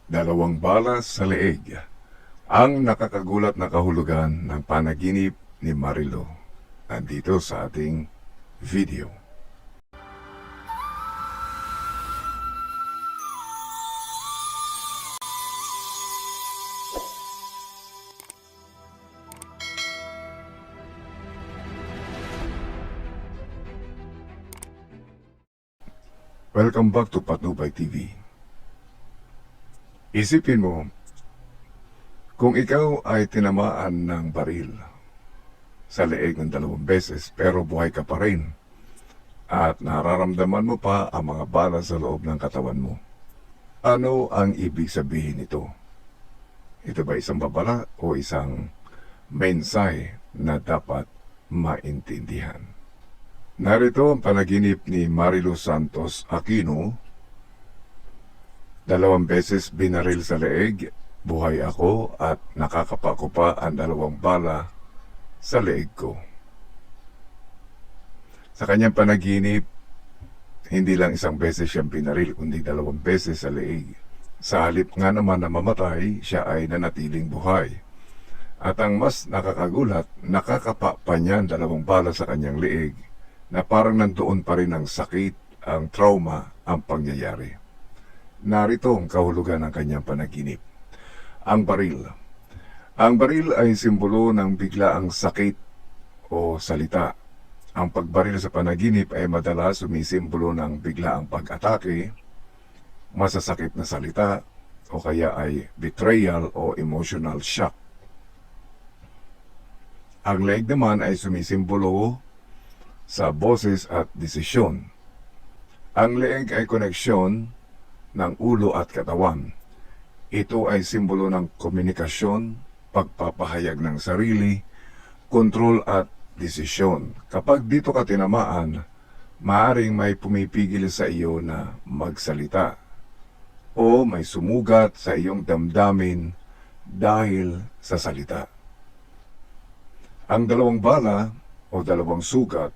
Dalawang bala sa leeg. Ang nakakagulat na kahulugan ng panaginip ni Marilo. Nandito sa ating video. Welcome back to Patnubay TV. Isipin mo, kung ikaw ay tinamaan ng baril sa leeg ng 2 beses pero buhay ka pa rin at nararamdaman mo pa ang mga bala sa loob ng katawan mo, ano ang ibig sabihin nito? Ito ba isang babala o isang mensahe na dapat maintindihan? Narito ang panaginip ni Marilo Santos Aquino. 2 beses binaril sa leeg, buhay ako at nakakapa ko pa ang 2 bala sa leeg ko. Sa kanyang panaginip, hindi lang 1 beses siyang binaril, kundi 2 beses sa leeg. Sa halip nga naman na mamatay, siya ay nanatiling buhay. At ang mas nakakagulat, nakakapa pa niya ang 2 bala sa kanyang leeg, na parang nandoon pa rin ang sakit, ang trauma, ang pangyayari. Narito ang kahulugan ng kanyang panaginip. Ang baril. Ang baril ay simbolo ng biglaang sakit o salita. Ang pagbaril sa panaginip ay madalas sumisimbolo ng biglaang pag-atake, masasakit na salita, o kaya ay betrayal o emotional shock. Ang leeg naman ay sumisimbolo sa boses at desisyon. Ang leeg ay koneksyon ng ulo at katawan. Ito ay simbolo ng komunikasyon, pagpapahayag ng sarili, kontrol at desisyon. Kapag dito ka tinamaan, maaaring may pumipigil sa iyo na magsalita o may sumugat sa iyong damdamin dahil sa salita. Ang 2 bala o 2 sugat,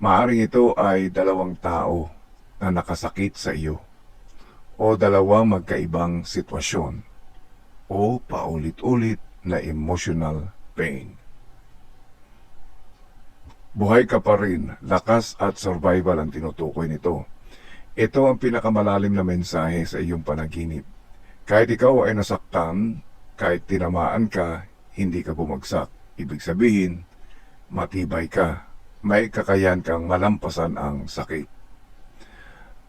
maaaring ito ay 2 tao na nakasakit sa iyo o 2 magkaibang sitwasyon o paulit-ulit na emotional pain. Buhay ka pa rin, lakas at survival ang tinutukoy nito. Ito ang pinakamalalim na mensahe sa iyong panaginip. Kahit ikaw ay nasaktan, kahit tinamaan ka, hindi ka bumagsak. Ibig sabihin, matibay ka. May kakayahan kang malampasan ang sakit.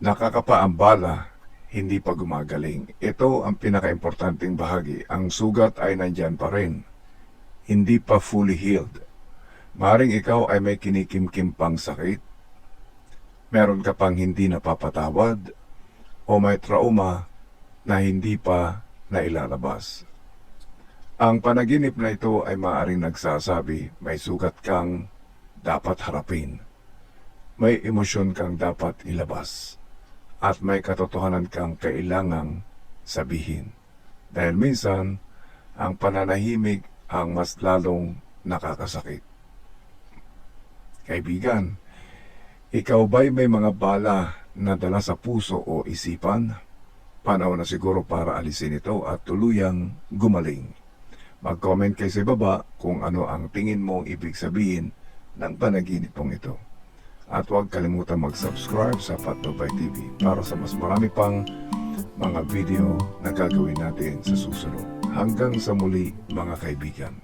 Nakakapa ang bala, hindi pa gumagaling. Ito ang pinaka-importanting bahagi. Ang sugat ay nandyan pa rin. Hindi pa fully healed. Maring ikaw ay may kinikimkim pang sakit. Meron ka pang hindi napapatawad o may trauma na hindi pa nailalabas. Ang panaginip na ito ay maaaring nagsasabi may sugat kang dapat harapin. May emosyon kang dapat ilabas. At may katotohanan kang kailangang sabihin. Dahil minsan, ang pananahimik ang mas lalong nakakasakit. Kaibigan, ikaw ba'y may mga bala na dala sa puso o isipan? Panahon na siguro para alisin ito at tuluyang gumaling. Mag-comment kayo sa baba kung ano ang tingin mong ibig sabihin ng panaginip mong ito. At huwag kalimutan mag-subscribe sa Patnubay TV para sa mas marami pang mga video na gagawin natin sa susunod. Hanggang sa muli mga kaibigan.